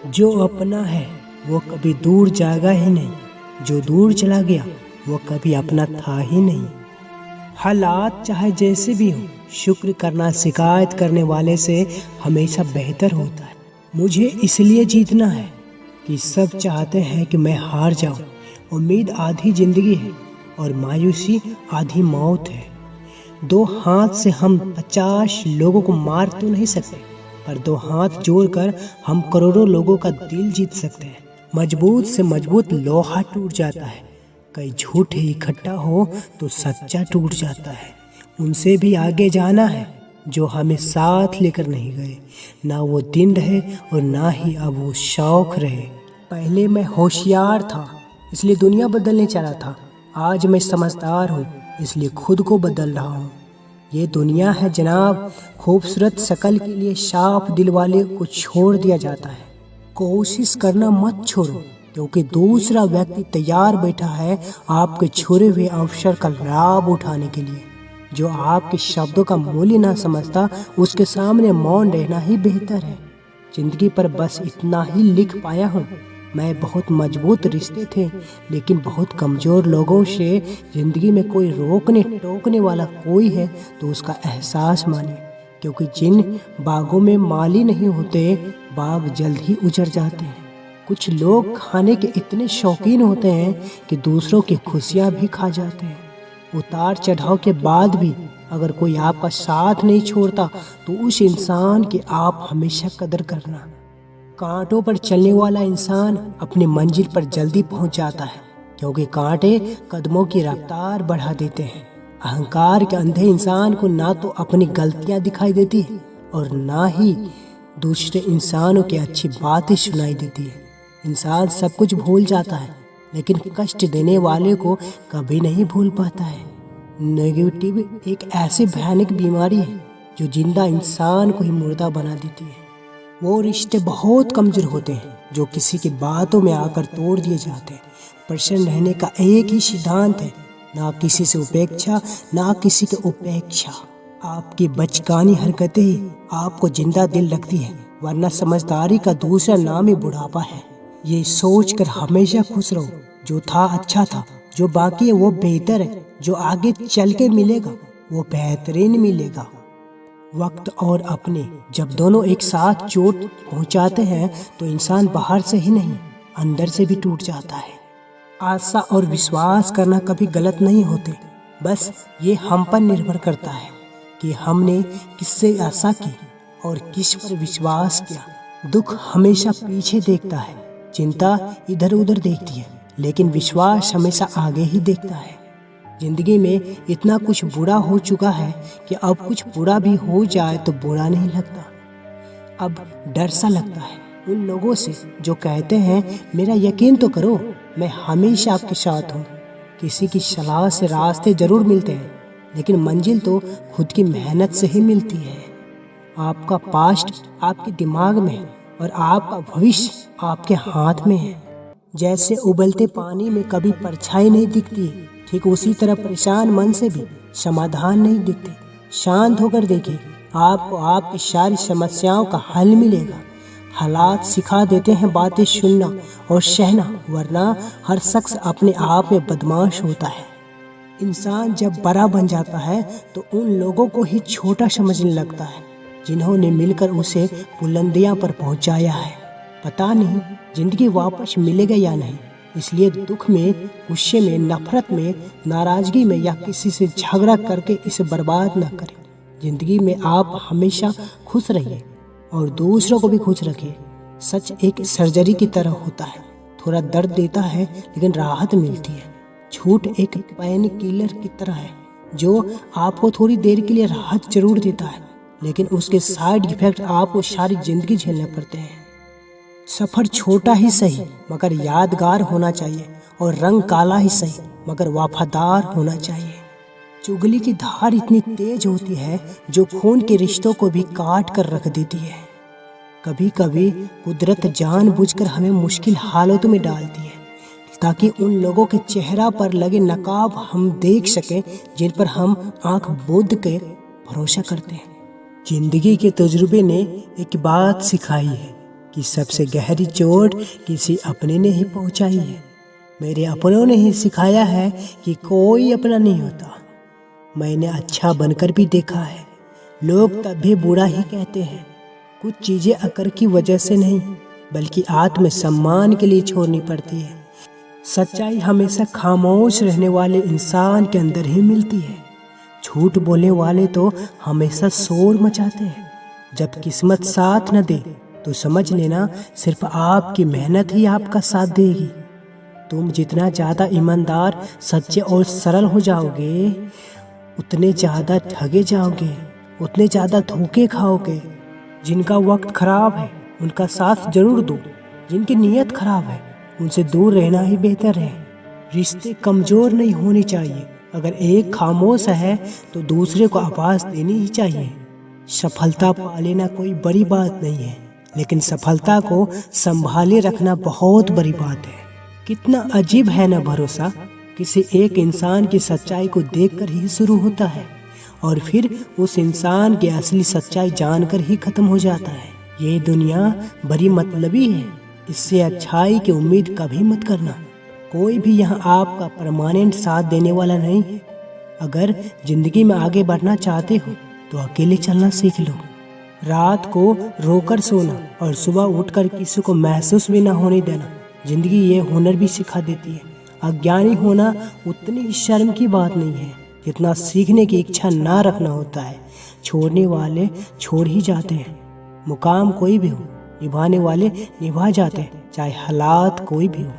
जो अपना है वो कभी दूर जाएगा ही नहीं, जो दूर चला गया वो कभी अपना था ही नहीं। हालात चाहे जैसे भी हो, शुक्र करना शिकायत करने वाले से हमेशा बेहतर होता है। मुझे इसलिए जीतना है कि सब चाहते हैं कि मैं हार जाऊं। उम्मीद आधी जिंदगी है और मायूसी आधी मौत है। दो हाथ से हम 50 लोगों को मार तो नहीं सकते, पर दो हाथ जोड़कर हम करोड़ों लोगों का दिल जीत सकते हैं। मजबूत से मजबूत लोहा टूट जाता है, कई झूठे इकट्ठा हो तो सच्चा टूट जाता है। उनसे भी आगे जाना है जो हमें साथ लेकर नहीं गए। ना वो दिन रहे और ना ही अब वो शौक रहे। पहले मैं होशियार था इसलिए दुनिया बदलने चला था, आज मैं समझदार हूँ इसलिए खुद को बदल रहा हूँ। ये दुनिया है जनाब, खूबसूरत शक्ल के लिए साफ दिल वाले को छोड़ दिया जाता है। कोशिश करना मत छोड़ो, क्योंकि दूसरा व्यक्ति तैयार बैठा है आपके छोड़े हुए अवसर का लाभ उठाने के लिए। जो आपके शब्दों का मूल्य ना समझता, उसके सामने मौन रहना ही बेहतर है। जिंदगी पर बस इतना ही लिख पाया हूँ। मैं बहुत मजबूत रिश्ते थे, लेकिन बहुत कमज़ोर लोगों से ज़िंदगी में कोई रोकने टोकने वाला कोई है तो उसका एहसास मानिए, क्योंकि जिन बागों में माली नहीं होते बाग जल्द ही उजड़ जाते हैं। कुछ लोग खाने के इतने शौकीन होते हैं कि दूसरों की खुशियाँ भी खा जाते हैं। उतार चढ़ाव के बाद भी अगर कोई आपका साथ नहीं छोड़ता तो उस इंसान की आप हमेशा कदर करना। कांटों पर चलने वाला इंसान अपनी मंजिल पर जल्दी पहुंच जाता है, क्योंकि कांटे कदमों की रफ्तार बढ़ा देते हैं। अहंकार के अंधे इंसान को ना तो अपनी गलतियां दिखाई देती है और ना ही दूसरे इंसानों की अच्छी बातें सुनाई देती है। इंसान सब कुछ भूल जाता है, लेकिन कष्ट देने वाले को कभी नहीं भूल पाता है। नेगेटिव एक ऐसी भयानक बीमारी है जो जिंदा इंसान को ही मुर्दा बना देती है। वो रिश्ते बहुत कमजोर होते हैं जो किसी की बातों में आकर तोड़ दिए जाते हैं। प्रसन्न रहने का एक ही सिद्धांत है, ना किसी से उपेक्षा, ना किसी की उपेक्षा। आपकी बचकानी हरकतें ही आपको जिंदा दिल रखती है, वरना समझदारी का दूसरा नाम ही बुढ़ापा है। ये सोच कर हमेशा खुश रहो, जो था अच्छा था, जो बाकी है वो बेहतर है, जो आगे चल के मिलेगा वो बेहतरीन मिलेगा। वक्त और अपने जब दोनों एक साथ चोट पहुंचाते हैं तो इंसान बाहर से ही नहीं अंदर से भी टूट जाता है। आशा और विश्वास करना कभी गलत नहीं होते, बस ये हम पर निर्भर करता है कि हमने किससे आशा की और किस पर विश्वास किया। दुख हमेशा पीछे देखता है, चिंता इधर उधर देखती है, लेकिन विश्वास हमेशा आगे ही देखता है। जिंदगी में इतना कुछ बुरा हो चुका है कि अब कुछ बुरा भी हो जाए तो बुरा नहीं लगता। अब डर सा लगता है उन लोगों से जो कहते हैं मेरा यकीन तो करो, मैं हमेशा आपके साथ हूँ। किसी की सलाह से रास्ते जरूर मिलते हैं, लेकिन मंजिल तो खुद की मेहनत से ही मिलती है। आपका पास्ट आपके दिमाग में है और आपका भविष्य आपके हाथ में है। जैसे उबलते पानी में कभी परछाई नहीं दिखती, ठीक उसी तरह परेशान मन से भी समाधान नहीं दिखते। शांत होकर देखिए, आपको आपकी सारी समस्याओं का हल मिलेगा। हालात सिखा देते हैं बातें सुनना और सहना, वरना हर शख्स अपने आप में बदमाश होता है। इंसान जब बड़ा बन जाता है तो उन लोगों को ही छोटा समझने लगता है जिन्होंने मिलकर उसे बुलंदियां पर पहुंचाया है। पता नहीं जिंदगी वापस मिलेगा या नहीं, इसलिए दुख में, गुस्से में, नफरत में, नाराजगी में या किसी से झगड़ा करके इसे बर्बाद न करें। जिंदगी में आप हमेशा खुश रहिए और दूसरों को भी खुश रखिए। सच एक सर्जरी की तरह होता है, थोड़ा दर्द देता है लेकिन राहत मिलती है। झूठ एक पेन किलर की तरह है जो आपको थोड़ी देर के लिए राहत जरूर देता है, लेकिन उसके साइड इफेक्ट आपको सारी जिंदगी झेलने पड़ते हैं। सफ़र छोटा ही सही मगर यादगार होना चाहिए, और रंग काला ही सही मगर वफादार होना चाहिए। चुगली की धार इतनी तेज होती है जो खून के रिश्तों को भी काट कर रख देती है। कभी कभी कुदरत जानबूझकर हमें मुश्किल हालातों में डालती है ताकि उन लोगों के चेहरा पर लगे नकाब हम देख सकें जिन पर हम आंख मूंद के भरोसा करते हैं। जिंदगी के तजुर्बे ने एक बात सिखाई है कि सबसे गहरी चोट किसी अपने ने ही पहुंचाई है। मेरे अपनों ने ही सिखाया है कि कोई अपना नहीं होता। मैंने अच्छा बनकर भी देखा है, लोग तब भी बुरा ही कहते हैं। कुछ चीज़ें अकड़ की वजह से नहीं, बल्कि आत्मसम्मान के लिए छोड़नी पड़ती है। सच्चाई हमेशा खामोश रहने वाले इंसान के अंदर ही मिलती है। झूठ बोलने वाले तो हमेशा शोर मचाते हैं। जब किस्मत साथ न दे तो समझ लेना सिर्फ आपकी मेहनत ही आपका साथ देगी। तुम जितना ज़्यादा ईमानदार, सच्चे और सरल हो जाओगे, उतने ज़्यादा ठगे जाओगे, उतने ज़्यादा धोखे खाओगे। जिनका वक्त खराब है उनका साथ जरूर दो, जिनकी नीयत खराब है उनसे दूर रहना ही बेहतर है। रिश्ते कमज़ोर नहीं होने चाहिए। अगर एक खामोश है तो दूसरे को आवाज़ देनी ही चाहिए। सफलता पा लेना कोई बड़ी बात नहीं है, लेकिन सफलता को संभाले रखना बहुत बड़ी बात है। कितना अजीब है ना भरोसा, किसी एक इंसान की सच्चाई को देखकर ही शुरू होता है और फिर उस इंसान की असली सच्चाई जानकर ही खत्म हो जाता है। ये दुनिया बड़ी मतलबी है, इससे अच्छाई की उम्मीद कभी मत करना। कोई भी यहाँ आपका परमानेंट साथ देने वाला नहीं है। अगर जिंदगी में आगे बढ़ना चाहते हो तो अकेले चलना सीख लो। रात को रोकर सोना और सुबह उठकर किसी को महसूस भी ना होने देना, जिंदगी ये हुनर भी सिखा देती है। अज्ञानी होना उतनी शर्म की बात नहीं है जितना सीखने की इच्छा ना रखना होता है। छोड़ने वाले छोड़ ही जाते हैं। मुकाम कोई भी हो, निभाने वाले निभा जाते हैं, चाहे हालात कोई भी हो।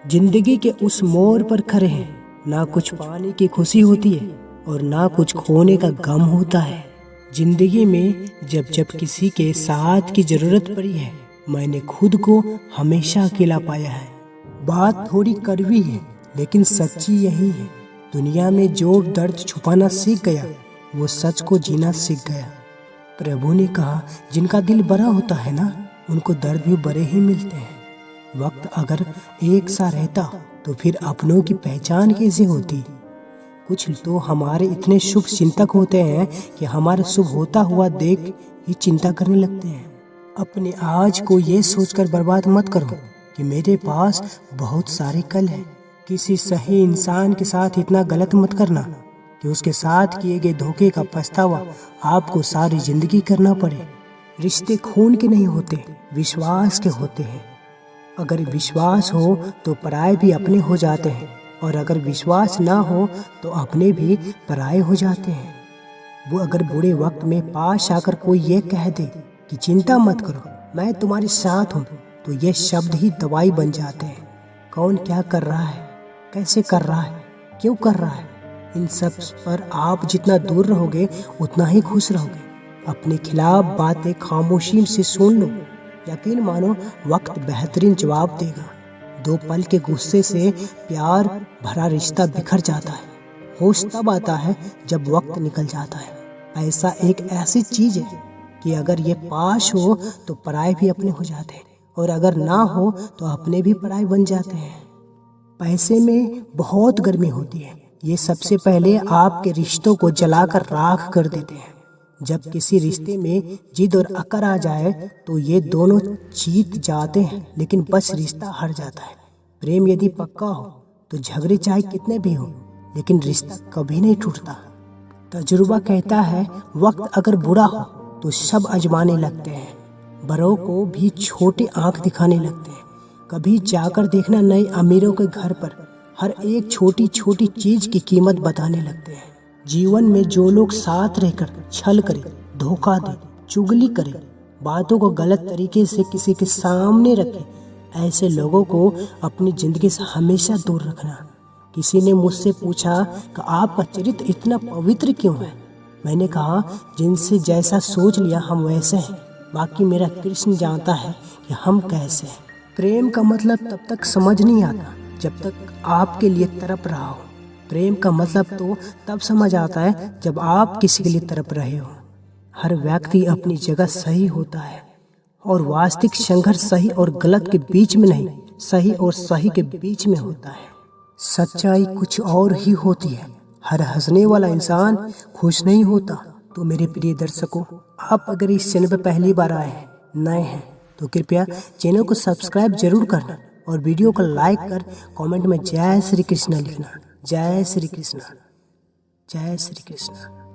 जिंदगी के उस मोड़ पर खड़े हैं, ना कुछ पाने की खुशी होती है और ना कुछ खोने का गम होता है। जिंदगी में जब जब किसी के साथ की जरूरत पड़ी है, मैंने खुद को हमेशा अकेला पाया है। बात थोड़ी कड़वी है लेकिन सच्ची यही है। दुनिया में जो दर्द छुपाना सीख गया वो सच को जीना सीख गया। प्रभु ने कहा, जिनका दिल बड़ा होता है ना, उनको दर्द भी बड़े ही मिलते हैं। वक्त अगर एक सा रहता तो फिर अपनों की पहचान कैसे होती। कुछ तो हमारे इतने शुभ चिंतक होते हैं कि हमारे शुभ होता हुआ देख ही चिंता करने लगते हैं। अपने आज को ये सोचकर बर्बाद मत करो कि मेरे पास बहुत सारे कल हैं। किसी सही इंसान के साथ इतना गलत मत करना कि उसके साथ किए गए धोखे का पछतावा आपको सारी जिंदगी करना पड़े। रिश्ते खून के नहीं होते, विश्वास के होते हैं। अगर विश्वास हो तो पराये भी अपने हो जाते हैं, और अगर विश्वास ना हो तो अपने भी पराये हो जाते हैं। वो अगर बुरे वक्त में पास आकर कोई ये कह दे कि चिंता मत करो, मैं तुम्हारे साथ हूँ, तो ये शब्द ही दवाई बन जाते हैं। कौन क्या कर रहा है, कैसे कर रहा है, क्यों कर रहा है, इन सब पर आप जितना दूर रहोगे उतना ही खुश रहोगे। अपने खिलाफ बातें खामोशी से सुन लो, यकीन मानो वक्त बेहतरीन जवाब देगा। दो पल के गुस्से से प्यार भरा रिश्ता बिखर जाता है। होश तब आता है जब वक्त निकल जाता है। पैसा एक ऐसी चीज है कि अगर ये पास हो तो पराये भी अपने हो जाते हैं, और अगर ना हो तो अपने भी पराये बन जाते हैं। पैसे में बहुत गर्मी होती है, ये सबसे पहले आपके रिश्तों को जलाकर राख कर देते हैं। जब किसी रिश्ते में जिद और अकड़ आ जाए तो ये दोनों जीत जाते हैं, लेकिन बस रिश्ता हार जाता है। प्रेम यदि पक्का हो तो झगड़े चाहे कितने भी हो, लेकिन रिश्ता कभी नहीं टूटता। तजुर्बा कहता है, वक्त अगर बुरा हो तो सब आजमाने लगते हैं, बड़ों को भी छोटे आंख दिखाने लगते हैं। कभी जाकर देखना नए अमीरों के घर पर हर एक छोटी छोटी चीज की कीमत बताने लगते हैं। जीवन में जो लोग साथ रहकर छल करे, धोखा दे, चुगली करे, बातों को गलत तरीके से किसी के सामने रखे, ऐसे लोगों को अपनी जिंदगी से हमेशा दूर रखना। किसी ने मुझसे पूछा कि आपका चरित्र इतना पवित्र क्यों है। मैंने कहा, जिनसे जैसा सोच लिया हम वैसे हैं, बाकी मेरा कृष्ण जानता है कि हम कैसे हैं। प्रेम का मतलब तब तक समझ नहीं आता जब तक आपके लिए तड़प रहा हो। प्रेम का मतलब तो तब समझ आता है जब आप किसी के लिए तड़प रहे हो। हर व्यक्ति अपनी जगह सही होता है, और वास्तविक संघर्ष सही और गलत के बीच में नहीं, सही और सही के बीच में होता है। सच्चाई कुछ और ही होती है। हर हंसने वाला इंसान खुश नहीं होता। तो मेरे प्रिय दर्शकों, आप अगर इस चैनल पर पहली बार आए हैं, नए हैं, तो कृपया चैनल को सब्सक्राइब जरूर करना और वीडियो को लाइक कर कमेंट में जय श्री कृष्ण लिखना। जय श्री कृष्ण, जय श्री कृष्ण।